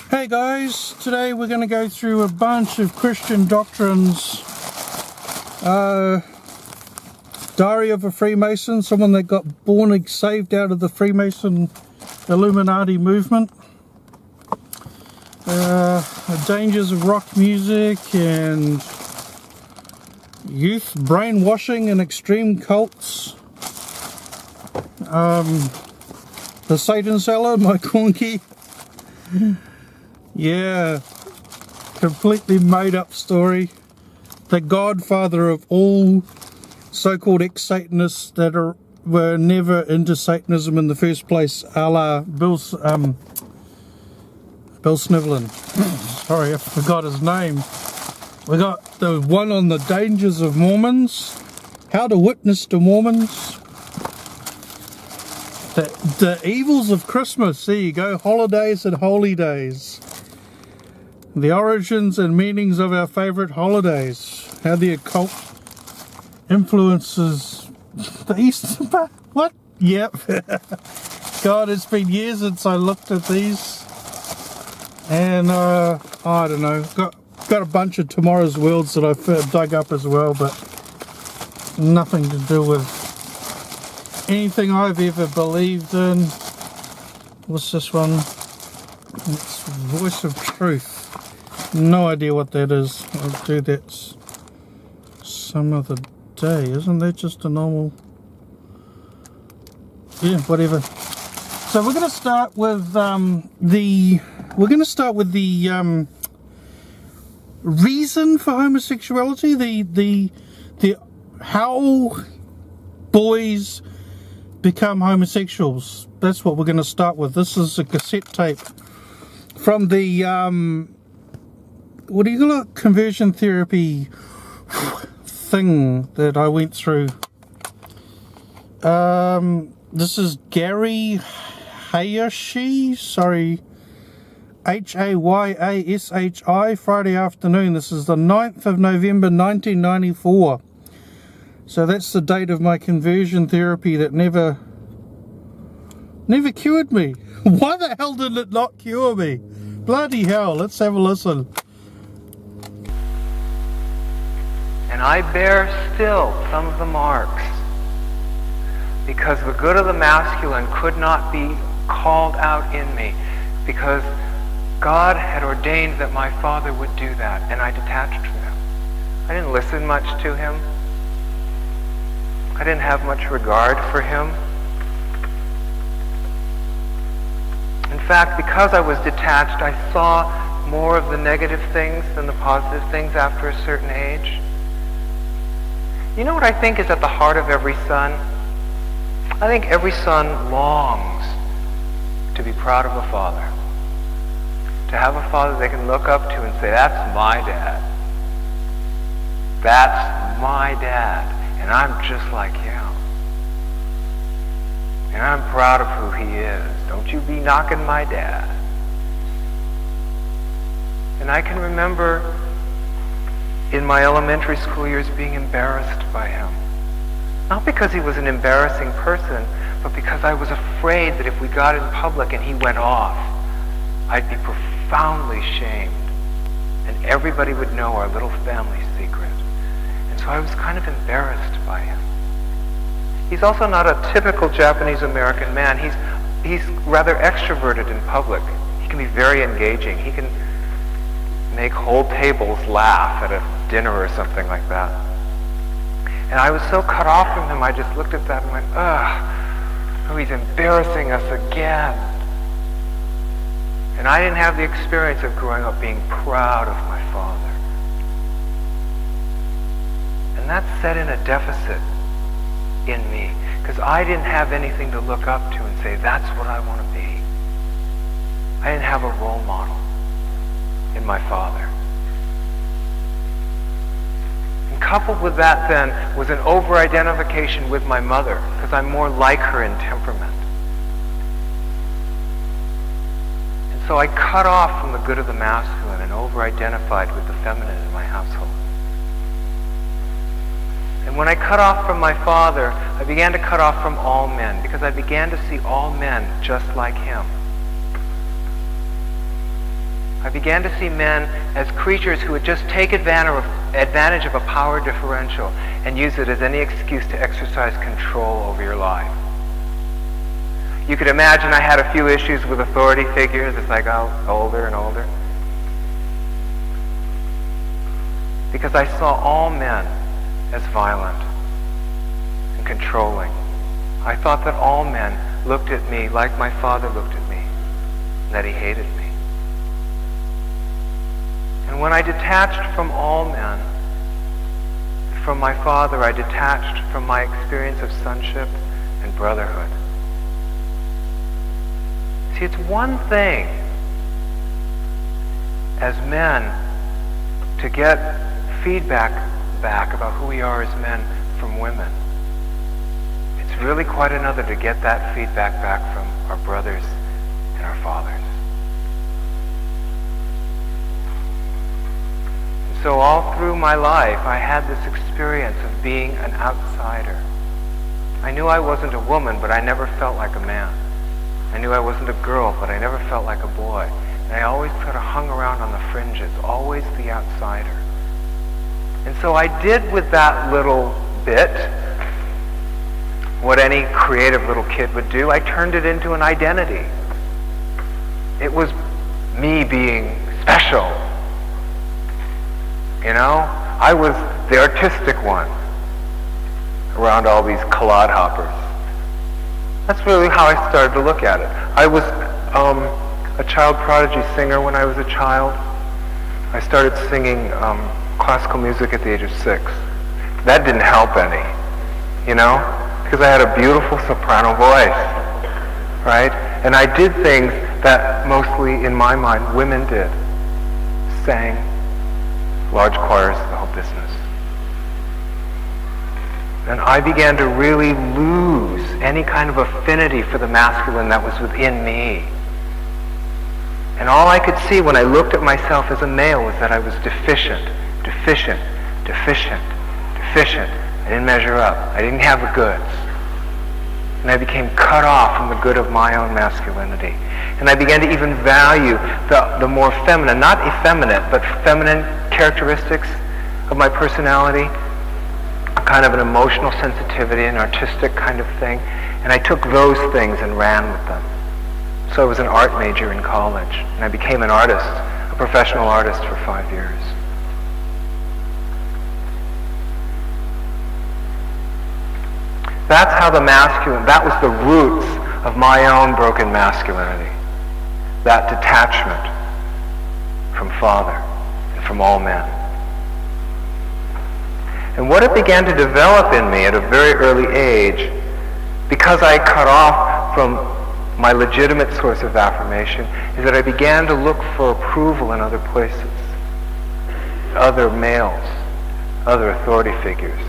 Hey guys, today we're going to go through a bunch of Christian doctrines. Diary of a Freemason, someone that got born and saved out of the Freemason Illuminati movement. The dangers of rock music and youth brainwashing and extreme cults. The Satan Seller, my cornky. Yeah, completely made up story. The godfather of all so-called ex-Satanists that were never into Satanism in the first place, a la Bill Snivlin. Sorry, I forgot his name. We got the one on the dangers of Mormons, how to witness to Mormons, the evils of Christmas. There you go, holidays and holy days. The origins and meanings of our favourite holidays. How the occult influences the Eastern part. What? Yep. God, it's been years since I looked at these. And, I don't know. Got a bunch of Tomorrow's Worlds that I've dug up as well, but nothing to do with anything I've ever believed in. What's this one? It's Voice of Truth. No idea what that is. I'll do that some other day. Isn't that just a normal? Yeah, whatever. So we're going to start with the reason for homosexuality. The how boys become homosexuals. That's what we're going to start with. This is a cassette tape from the what do you call it? Conversion therapy thing that I went through. This is Gary Hayashi, sorry, Hayyashi, Friday afternoon. This is the 9th of November 1994. So that's the date of my conversion therapy that never cured me. Why the hell did it not cure me? Bloody hell, let's have a listen. And I bear still some of the marks, because the good of the masculine could not be called out in me, because God had ordained that my father would do that, and I detached from him. I didn't listen much to him. I didn't have much regard for him. In fact, because I was detached, I saw more of the negative things than the positive things after a certain age. You know what I think is at the heart of every son? I think every son longs to be proud of a father. To have a father they can look up to and say, that's my dad. That's my dad. And I'm just like him. And I'm proud of who he is. Don't you be knocking my dad. And I can remember in my elementary school years being embarrassed by him. Not because he was an embarrassing person, but because I was afraid that if we got in public and he went off, I'd be profoundly shamed. And everybody would know our little family secret. And so I was kind of embarrassed by him. He's also not a typical Japanese-American man. He's rather extroverted in public. He can be very engaging. He can make whole tables laugh at a dinner or something like that. And I was so cut off from him, I just looked at that and went, ugh, oh, he's embarrassing us again. And I didn't have the experience of growing up being proud of my father. And that set in a deficit in me, because I didn't have anything to look up to and say, that's what I want to be. I didn't have a role model in my father. And coupled with that then was an over-identification with my mother, because I'm more like her in temperament. And so I cut off from the good of the masculine and over-identified with the feminine in my household. And when I cut off from my father, I began to cut off from all men, because I began to see all men just like him. I began to see men as creatures who would just take advantage of a power differential and use it as any excuse to exercise control over your life. You could imagine I had a few issues with authority figures as I got older and older, because I saw all men as violent and controlling. I thought that all men looked at me like my father looked at me, and that he hated me. And when I detached from all men, from my father, I detached from my experience of sonship and brotherhood. See, it's one thing as men to get feedback back about who we are as men from women. It's really quite another to get that feedback back from our brothers and our fathers. So all through my life, I had this experience of being an outsider. I knew I wasn't a woman, but I never felt like a man. I knew I wasn't a girl, but I never felt like a boy. And I always sort of hung around on the fringes, always the outsider. And so I did with that little bit what any creative little kid would do. I turned it into an identity. It was me being special. You know, I was the artistic one around all these clodhoppers. That's really how I started to look at it. I was a child prodigy singer when I was a child. I started singing classical music at the age of 6. That didn't help any, you know, because I had a beautiful soprano voice, right? And I did things that mostly, in my mind, women did. Sang, large choirs, the whole business. And I began to really lose any kind of affinity for the masculine that was within me. And all I could see when I looked at myself as a male was that I was deficient. I didn't measure up. I didn't have the goods. And I became cut off from the good of my own masculinity. And I began to even value the more feminine, not effeminate, but feminine characteristics of my personality, a kind of an emotional sensitivity, an artistic kind of thing. And I took those things and ran with them. So I was an art major in college, and I became an artist, a professional artist for 5 years. That's how the masculine, that was the roots of my own broken masculinity. That detachment from father and from all men. And what it began to develop in me at a very early age, because I cut off from my legitimate source of affirmation, is that I began to look for approval in other places, other males, other authority figures.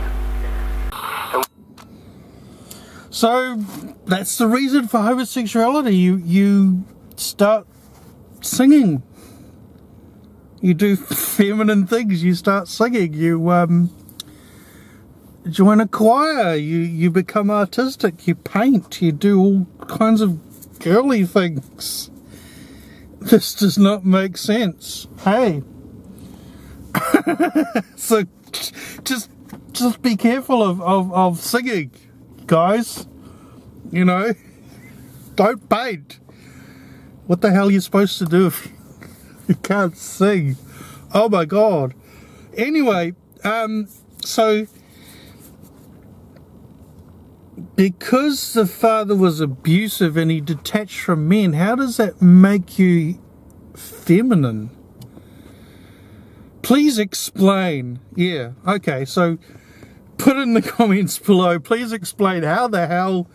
So that's the reason for homosexuality. You start singing. You do feminine things. You start singing. You join a choir. You become artistic. You paint. You do all kinds of girly things. This does not make sense. Hey. So just be careful of singing, guys. You know, don't paint. What the hell are you supposed to do if you can't sing? Oh my God. Anyway, so because the father was abusive and he detached from men, how does that make you feminine? Please explain. Yeah, okay, so put in the comments below, please explain how the hell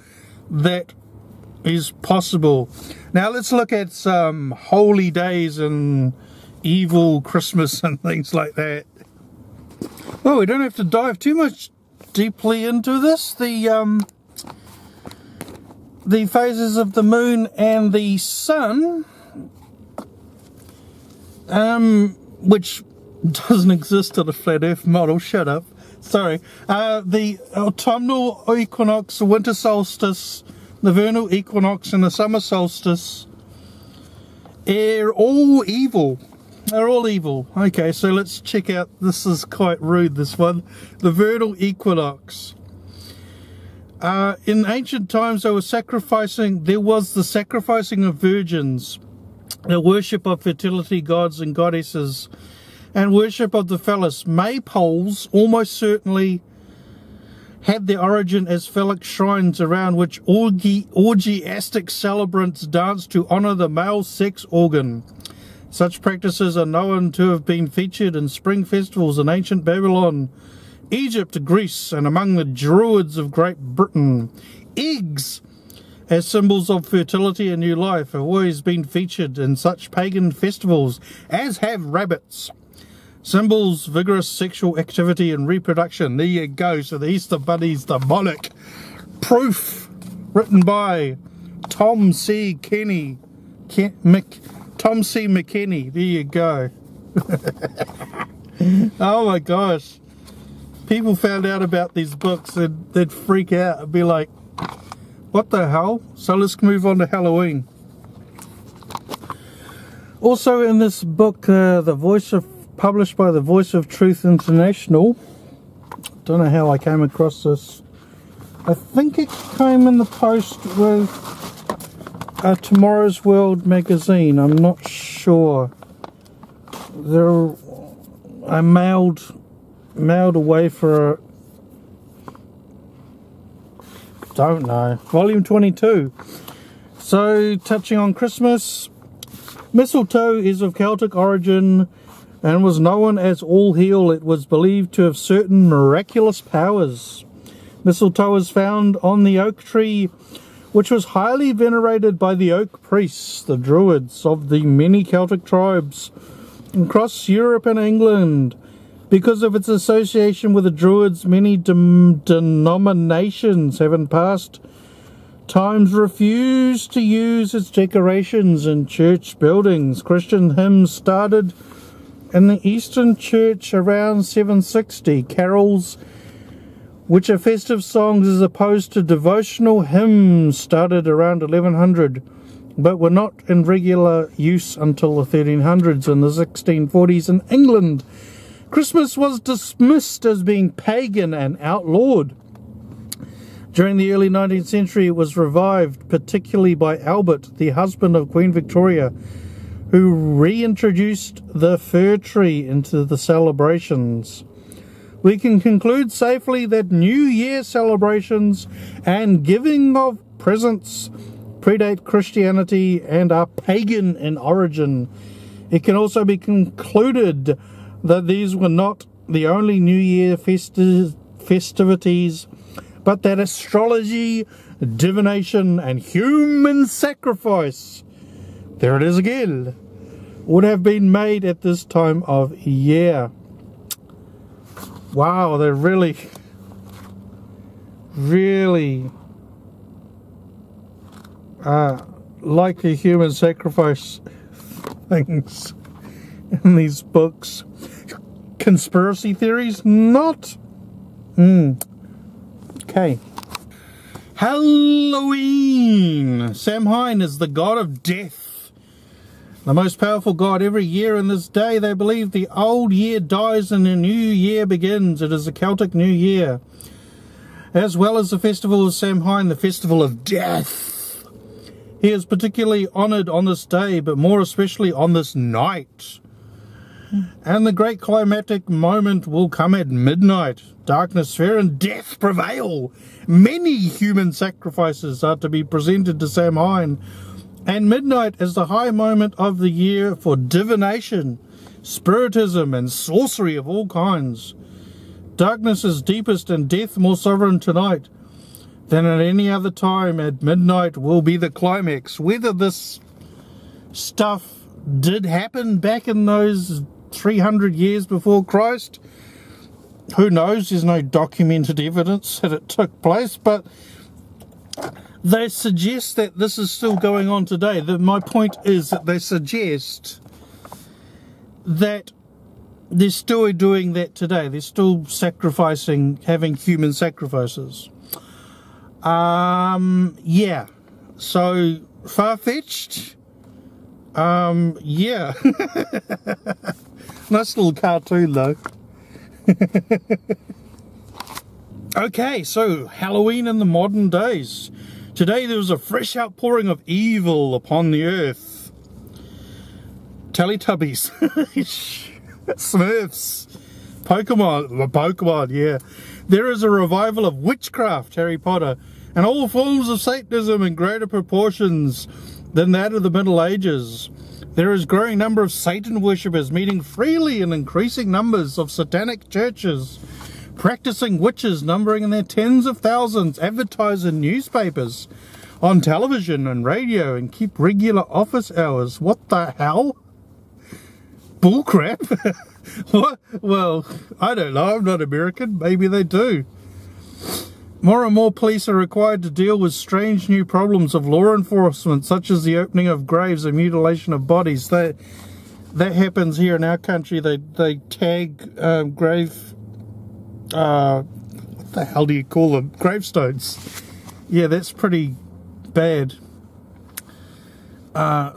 that is possible. Now let's look at some holy days and evil Christmas and things like that. Well, we don't have to dive too much deeply into this. The phases of the moon and the sun, which doesn't exist in a flat earth model, shut up. Sorry, the autumnal equinox, the winter solstice, the vernal equinox and the summer solstice are all evil. They're all evil. Okay, so let's check out, this is quite rude, this one. The vernal equinox. In ancient times there was the sacrificing of virgins, the worship of fertility gods and goddesses, and worship of the phallus. Maypoles almost certainly had their origin as phallic shrines around which orgiastic celebrants danced to honour the male sex organ. Such practices are known to have been featured in spring festivals in ancient Babylon, Egypt, Greece, and among the Druids of Great Britain. Eggs, as symbols of fertility and new life, have always been featured in such pagan festivals, as have rabbits. Symbols, vigorous sexual activity and reproduction. There you go. So the Easter Bunny's demonic. Proof, written by Tom C. McKinney. There you go. Oh my gosh. People found out about these books, they'd freak out and be like, what the hell? So let's move on to Halloween. Also in this book, published by the Voice of Truth International. Don't know how I came across this. I think it came in the post with Tomorrow's World magazine. I'm not sure. I mailed away for don't know, volume 22. So touching on Christmas, mistletoe is of Celtic origin and was known as All Heal. It was believed to have certain miraculous powers. Mistletoe is found on the oak tree, which was highly venerated by the oak priests, the Druids of the many Celtic tribes across Europe and England. Because of its association with the Druids, many denominations have in past times refused to use its decorations in church buildings. Christian hymns started in the Eastern Church around 760. Carols, which are festive songs as opposed to devotional hymns, started around 1100, but were not in regular use until the 1300s. In the 1640s in England, Christmas was dismissed as being pagan and outlawed. During the early 19th century, it was revived, particularly by Albert, the husband of Queen Victoria, who reintroduced the fir tree into the celebrations. We can conclude safely that New Year celebrations and giving of presents predate Christianity and are pagan in origin. It can also be concluded that these were not the only New Year festivities, but that astrology, divination, and human sacrifice, there it is again, would have been made at this time of year. Wow, they're really like the human sacrifice things in these books. Conspiracy theories? Not. Okay. Halloween. Samhain is the god of death, the most powerful god. Every year in this day they believe the old year dies and a new year begins. It is the Celtic New Year, as well as the festival of Samhain, the festival of death. He is particularly honoured on this day, but more especially on this night. And the great climatic moment will come at midnight. Darkness, fear, and death prevail. Many human sacrifices are to be presented to Samhain, and midnight is the high moment of the year for divination, spiritism, and sorcery of all kinds. Darkness is deepest and death more sovereign tonight than at any other time. At midnight will be the climax. Whether this stuff did happen back in those 300 years before Christ, who knows? There's no documented evidence that it took place, but they suggest that this is still going on today. My point is that they suggest that they're still doing that today. They're still sacrificing, having human sacrifices. Yeah. So, far-fetched? Yeah. Nice little cartoon though. Okay, so Halloween in the modern days. Today there was a fresh outpouring of evil upon the earth. Teletubbies, Smurfs, Pokemon, yeah. There is a revival of witchcraft, Harry Potter, and all forms of Satanism in greater proportions than that of the Middle Ages. There is a growing number of Satan worshippers meeting freely in increasing numbers of satanic churches. Practicing witches numbering in their tens of thousands advertise in newspapers, on television and radio, and keep regular office hours. What the hell? Bullcrap? What? Well, I don't know. I'm not American. Maybe they do. More and more police are required to deal with strange new problems of law enforcement, such as the opening of graves and mutilation of bodies. That happens here in our country. They tag grave... what the hell do you call them? Gravestones. Yeah, that's pretty bad.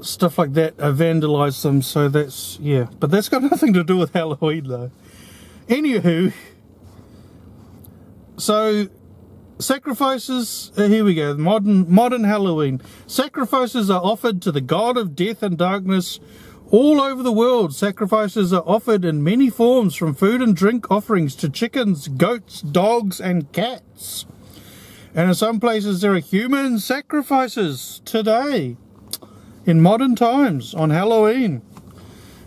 Stuff like that, vandalise them, so that's, yeah. But that's got nothing to do with Halloween though. Anywho, so sacrifices, here we go, modern Halloween. Sacrifices are offered to the god of death and darkness all over the world. Sacrifices are offered in many forms, from food and drink offerings to chickens, goats, dogs, and cats. And in some places there are human sacrifices today, in modern times, on Halloween.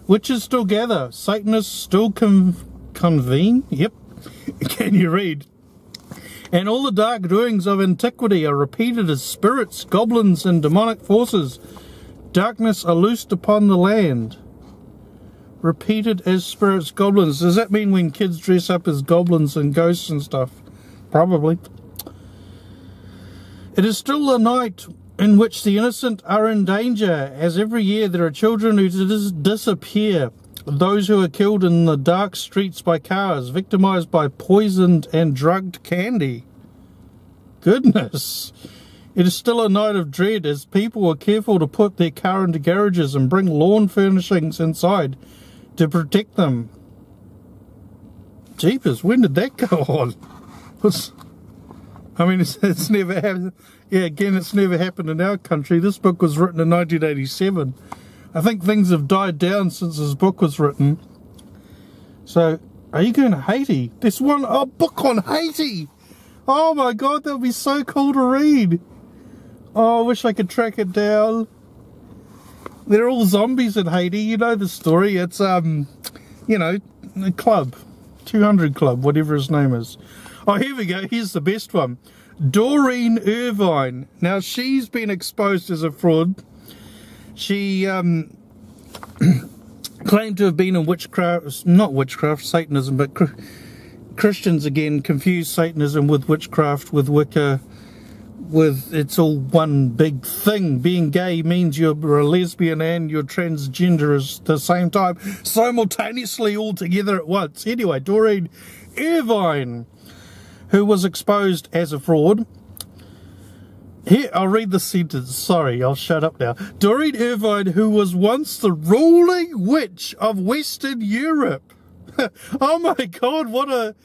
Witches still gather. Satanists still convene. Yep. Can you read? And all the dark doings of antiquity are repeated as spirits, goblins, and demonic forces. Darkness are loosed upon the land. Repeated as spirits, goblins. Does that mean when kids dress up as goblins and ghosts and stuff? Probably. It is still the night in which the innocent are in danger, as every year there are children who disappear. Those who are killed in the dark streets by cars, victimized by poisoned and drugged candy. Goodness. It is still a night of dread, as people are careful to put their car into garages and bring lawn furnishings inside to protect them. Jeepers, when did that go on? I mean, it's never happened. Yeah, again, it's never happened in our country. This book was written in 1987. I think things have died down since this book was written. So, are you going to Haiti? There's a book on Haiti! Oh my god, that would be so cool to read! Oh, I wish I could track it down. They're all zombies in Haiti. You know the story. It's, you know, a club. 200 Club, whatever his name is. Oh, here we go. Here's the best one. Doreen Irvine. Now, she's been exposed as a fraud. She claimed to have been in witchcraft, not witchcraft, Satanism, but Christians, again, confuse Satanism with witchcraft, with Wicca, with it's all one big thing. Being gay means you're a lesbian and you're transgender at the same time, simultaneously, all together at once. Anyway, Doreen Irvine, who was exposed as a fraud. Here, I'll read the sentence. Sorry, I'll shut up now. Doreen Irvine, who was once the ruling witch of Western Europe. Oh my god, what a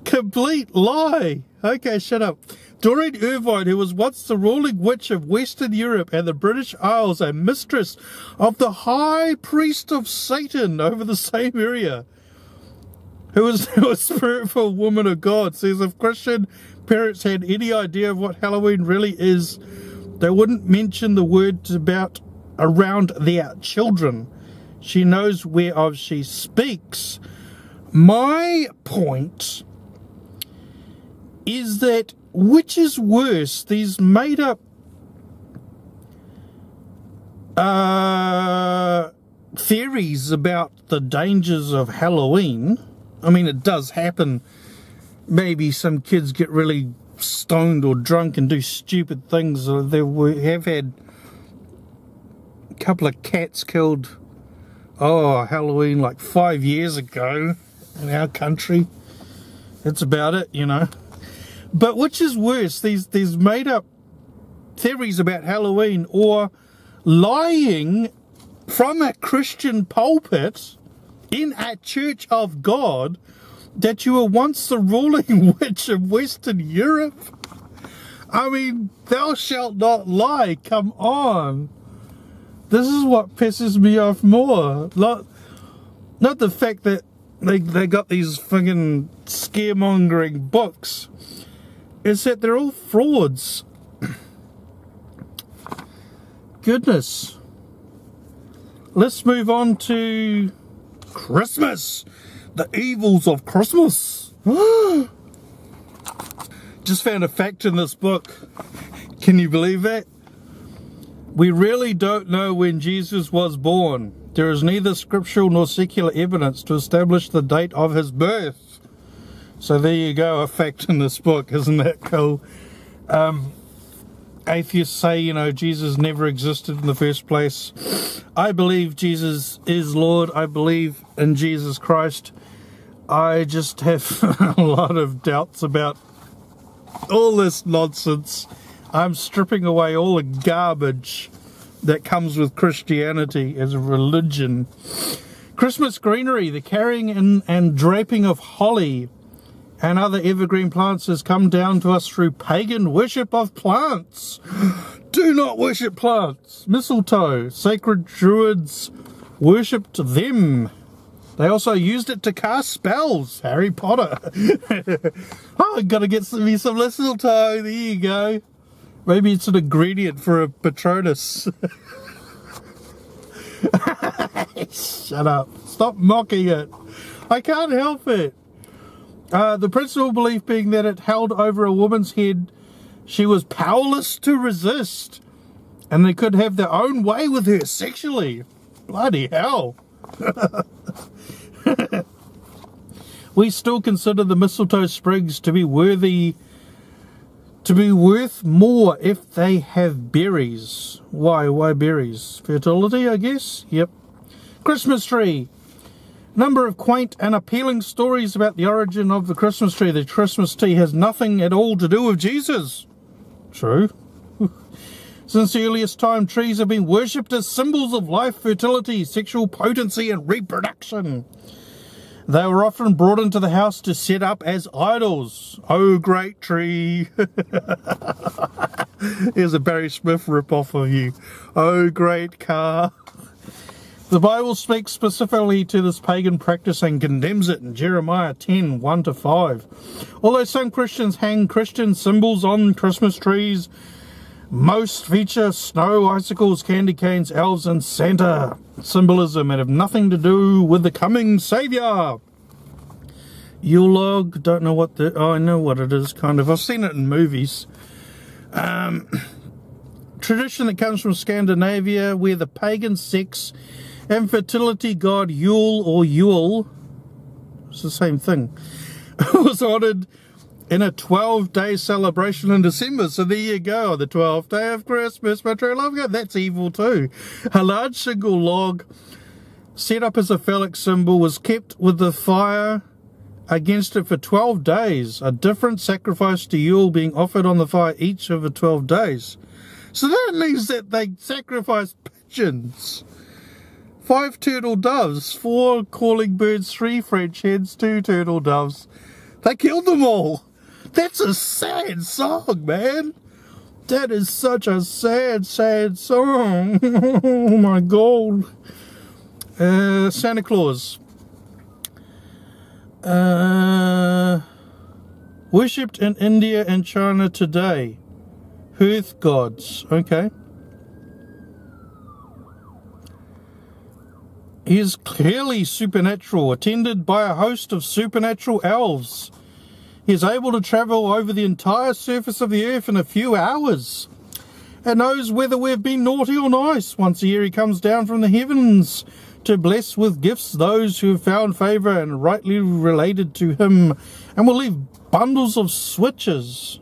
complete lie. Okay, shut up. Doreen Irvine, who was once the ruling witch of Western Europe and the British Isles and mistress of the high priest of Satan over the same area, who was a spiritual woman of God, says if Christian parents had any idea of what Halloween really is, they wouldn't mention the words about around their children. She knows whereof she speaks. My point is that which is worse, these made up theories about the dangers of Halloween. I mean, it does happen. Maybe some kids get really stoned or drunk and do stupid things. We have had a couple of cats killed, Halloween like 5 years ago in our country. That's about it, you know. But which is worse, these made up theories about Halloween, or lying from a Christian pulpit in a church of God that you were once the ruling witch of Western Europe? I mean, thou shalt not lie, come on. This is what pisses me off more. Not the fact that they got these fucking scaremongering books. It's that they're all frauds. Goodness. Let's move on to Christmas. The evils of Christmas. Just found a fact in this book. Can you believe that? We really don't know when Jesus was born. There is neither scriptural nor secular evidence to establish the date of his birth. So there you go, a fact in this book. Isn't that cool? Atheists say, you know, Jesus never existed in the first place. I believe Jesus is Lord. I believe in Jesus Christ. I just have a lot of doubts about all this nonsense. I'm stripping away all the garbage that comes with Christianity as a religion. Christmas greenery, the carrying and draping of holly and other evergreen plants has come down to us through pagan worship of plants. Do not worship plants. Mistletoe, sacred druids worshipped them. They also used it to cast spells. Harry Potter. Oh, I've got to get me some mistletoe. There you go. Maybe it's an ingredient for a Patronus. Shut up. Stop mocking it. I can't help it. The principal belief being that it held over a woman's head she was powerless to resist, and they could have their own way with her sexually. Bloody hell. We still consider the mistletoe sprigs to be worth more if they have berries. Why berries? Fertility, I guess? Yep. Christmas tree. Number of quaint and appealing stories about the origin of the Christmas tree. The Christmas tree has nothing at all to do with Jesus. True. Since the earliest time, trees have been worshipped as symbols of life, fertility, sexual potency, and reproduction. They were often brought into the house to set up as idols. Oh, great tree. Here's a Barry Smith rip-off of you. Oh, great car. The Bible speaks specifically to this pagan practice and condemns it in Jeremiah 10, 1-5. Although some Christians hang Christian symbols on Christmas trees, most feature snow, icicles, candy canes, elves, and Santa symbolism and have nothing to do with the coming Saviour. Yule log, don't know what I know what it is, kind of. I've seen it in movies. Tradition that comes from Scandinavia, where the pagan sex and fertility god Yule, it's the same thing, was honoured in a 12-day celebration in December. So there you go, the 12th day of Christmas, my true love God. That's evil too. A large single log set up as a phallic symbol was kept with the fire against it for 12 days. A different sacrifice to Yule being offered on the fire each of the 12 days. So that means that they sacrificed pigeons, 5 turtle doves, 4 calling birds, 3 French hens, 2 turtle doves. They killed them all. That's a sad song, man. That is such a sad, sad song. Oh my God. Santa Claus. Worshipped in India and China today. Hearth gods. Okay. He is clearly supernatural, attended by a host of supernatural elves. He is able to travel over the entire surface of the earth in a few hours and knows whether we've been naughty or nice. Once a year he comes down from the heavens to bless with gifts those who have found favour and rightly related to him, and will leave bundles of switches.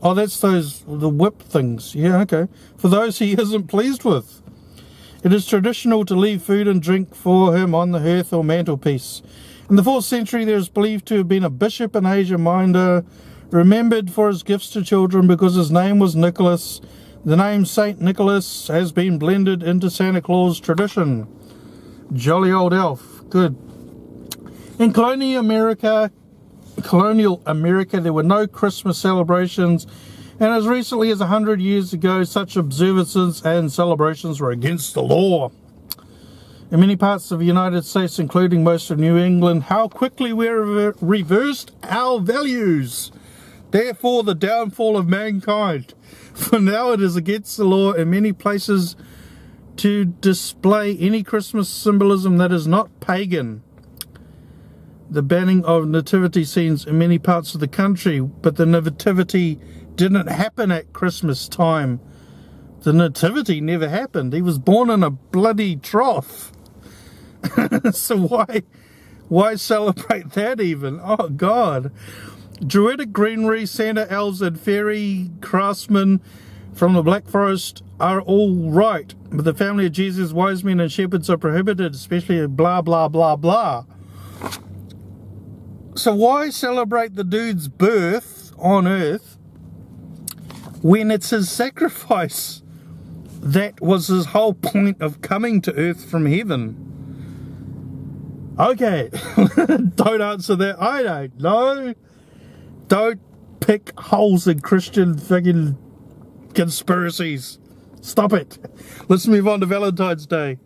Oh, that's the whip things. Yeah, okay. For those he isn't pleased with. It is traditional to leave food and drink for him on the hearth or mantelpiece. In the 4th century, there is believed to have been a bishop in Asia Minor, remembered for his gifts to children because his name was Nicholas. The name Saint Nicholas has been blended into Santa Claus tradition. Jolly old elf. Good. In colonial America, there were no Christmas celebrations, and as recently as 100 years ago, such observances and celebrations were against the law. In many parts of the United States, including most of New England, how quickly we reversed our values. Therefore, the downfall of mankind. For now it is against the law in many places to display any Christmas symbolism that is not pagan. The banning of nativity scenes in many parts of the country, but the nativity didn't happen at Christmas time. The nativity never happened. He was born in a bloody trough. So why celebrate that even? Oh God. Druidic greenery, Santa elves and fairy craftsmen from the Black Forest are all right, but the family of Jesus, wise men and shepherds are prohibited, especially blah blah blah blah. So why celebrate the dude's birth on earth when it's his sacrifice that was his whole point of coming to earth from heaven? Okay, don't answer that. I don't know. Don't pick holes in Christian fucking conspiracies. Stop it. Let's move on to Valentine's Day.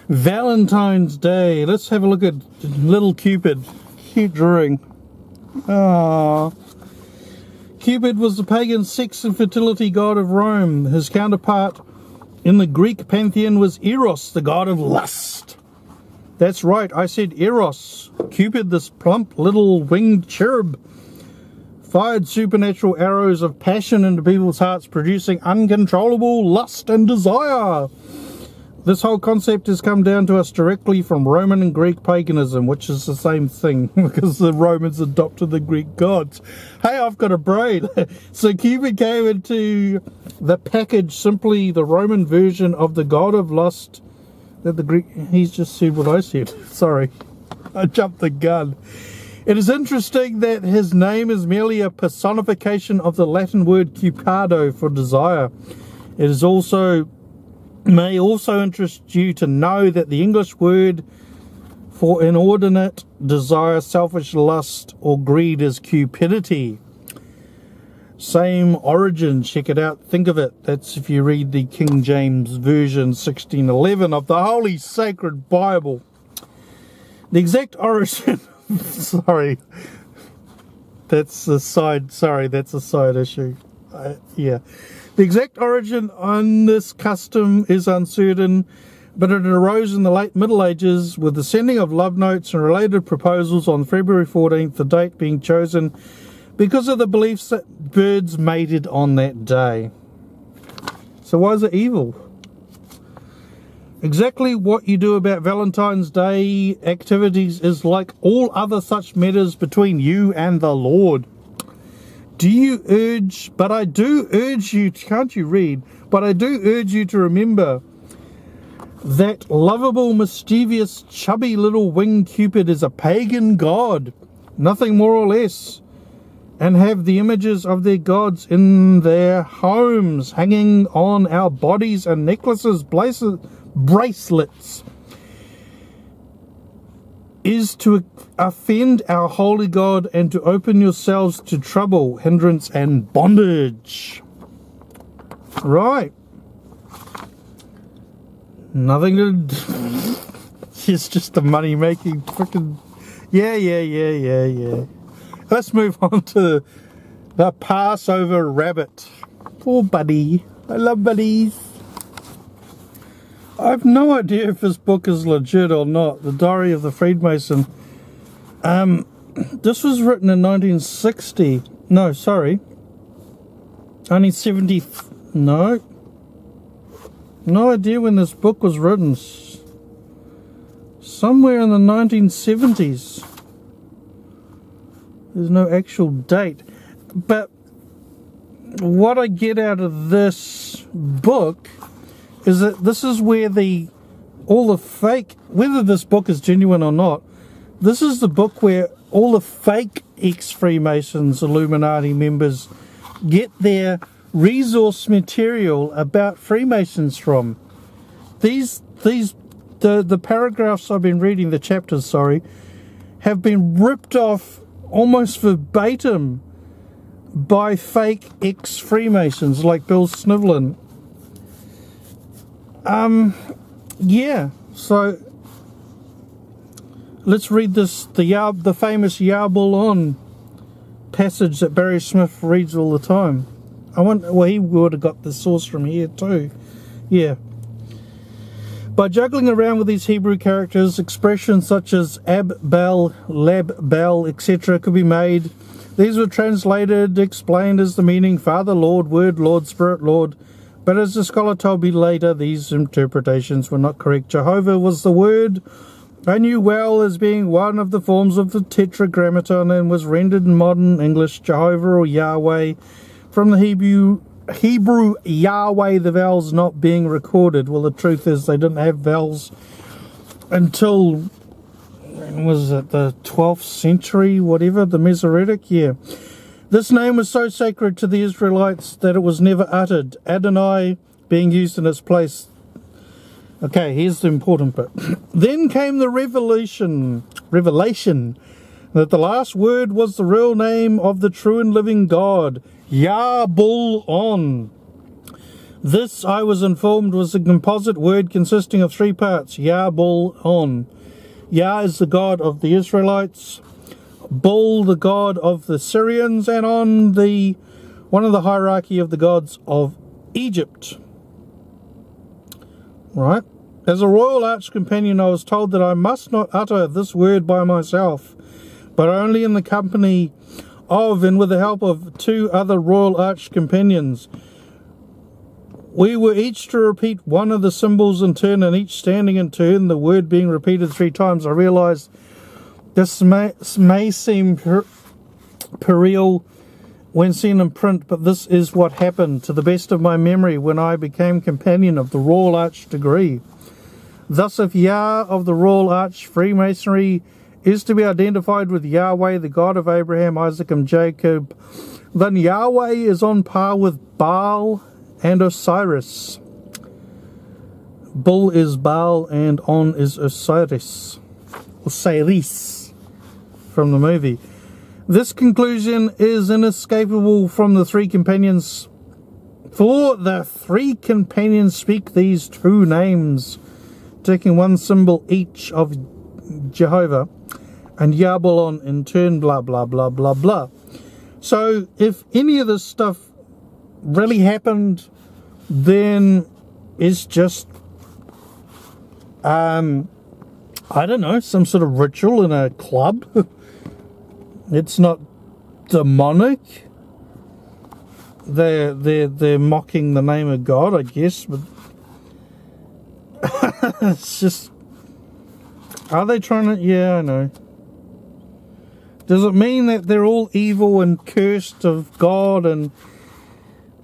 Valentine's Day. Let's have a look at little Cupid. Cute drawing. Ah. Cupid was the pagan sex and fertility god of Rome. His counterpart in the Greek pantheon was Eros, the god of lust. That's right, I said Eros. Cupid, this plump little winged cherub, fired supernatural arrows of passion into people's hearts, producing uncontrollable lust and desire. This whole concept has come down to us directly from Roman and Greek paganism, which is the same thing, because the Romans adopted the Greek gods. Hey, I've got a brain. So Cupid came into the package simply the Roman version of the god of lust that the Greek... He's just said what I said. Sorry, I jumped the gun. It is interesting that his name is merely a personification of the Latin word cupado for desire. It is also... may also interest you to know that the English word for inordinate desire, selfish lust, or greed is cupidity. Same origin, check it out, think of it. That's if you read the King James Version 1611 of the Holy Sacred Bible. The exact origin... sorry. That's a side issue. Yeah. The exact origin on this custom is uncertain, but it arose in the late Middle Ages with the sending of love notes and related proposals on February 14th, the date being chosen because of the beliefs that birds mated on that day. So why is it evil? Exactly what you do about Valentine's Day activities is like all other such matters between you and the Lord. But I do urge you, can't you read? But I do urge you to remember that lovable, mischievous, chubby little winged Cupid is a pagan god, nothing more or less, and have the images of their gods in their homes, hanging on our bodies and necklaces, bracelets, is to offend our holy God and to open yourselves to trouble, hindrance, and bondage. Right. Nothing to... It's just a money-making freaking... Yeah. Let's move on to the Passover rabbit. Poor buddy. I love buddies. I have no idea if this book is legit or not. The Diary of the Freemason. This was written in 1960. No, sorry. 1970. No. No idea when this book was written. Somewhere in the 1970s. There's no actual date. But what I get out of this book is that this is where all the fake, whether this book is genuine or not, this is the book where all the fake ex-Freemasons, Illuminati members get their resource material about Freemasons from. These the paragraphs I've been reading, the chapters, sorry, have been ripped off almost verbatim by fake ex-Freemasons like Bill Snivlin. Yeah, so let's read this, the famous Yarbul on passage that Barry Smith reads all the time. I wonder, well, he would have got the source from here too. Yeah. By juggling around with these Hebrew characters, expressions such as Ab, Bel, Lab, Bel, etc. could be made. These were translated, explained as the meaning Father, Lord, Word, Lord, Spirit, Lord. But as the scholar told me later, these interpretations were not correct. Jehovah was the word I knew well as being one of the forms of the Tetragrammaton and was rendered in modern English Jehovah or Yahweh from the Hebrew Yahweh, the vowels not being recorded. Well, the truth is they didn't have vowels until, when was it, the 12th century, whatever, the Masoretic, yeah. This name was so sacred to the Israelites that it was never uttered, Adonai being used in its place. Okay, here's the important bit. Then came the revelation that the last word was the real name of the true and living God, Yah-bul-on. This, I was informed, was a composite word consisting of 3 parts, Yah-bul-on. Yah is the God of the Israelites, Bul the God of the Syrians, and On the one of the hierarchy of the gods of Egypt. Right? As a royal arch companion, I was told that I must not utter this word by myself, but only in the company of and with the help of 2 other royal arch companions. We were each to repeat one of the symbols in turn, and each standing in turn, the word being repeated 3 times. I realized this may seem surreal when seen in print, but this is what happened, to the best of my memory, when I became companion of the Royal Arch degree. Thus, if Yah of the Royal Arch Freemasonry is to be identified with Yahweh, the God of Abraham, Isaac, and Jacob, then Yahweh is on par with Baal and Osiris. Bul is Baal and On is Osiris. Osiris from the movie. This conclusion is inescapable from the 3 companions. For the 3 companions speak these 2 names, taking 1 symbol each of Jehovah and Yah-bul-on in turn, blah, blah, blah, blah, blah. So if any of this stuff really happened, then it's just, I don't know, some sort of ritual in a club. It's not demonic. They're mocking the name of God, I guess, but it's just, are they trying to, yeah, I know. Does it mean that they're all evil and cursed of God and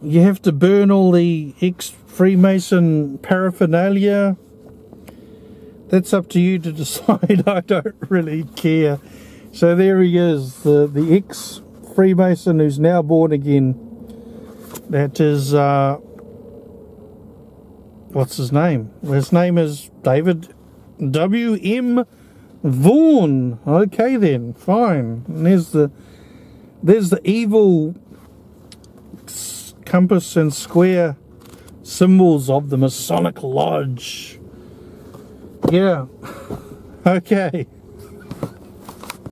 you have to burn all the ex-Freemason paraphernalia? That's up to you to decide. I don't really care. So there he is, the ex-Freemason who's now born again. That is, what's his name? His name is David W.M. Vaughan. Okay then, fine. And there's the evil compass and square symbols of the Masonic Lodge. Yeah. Okay.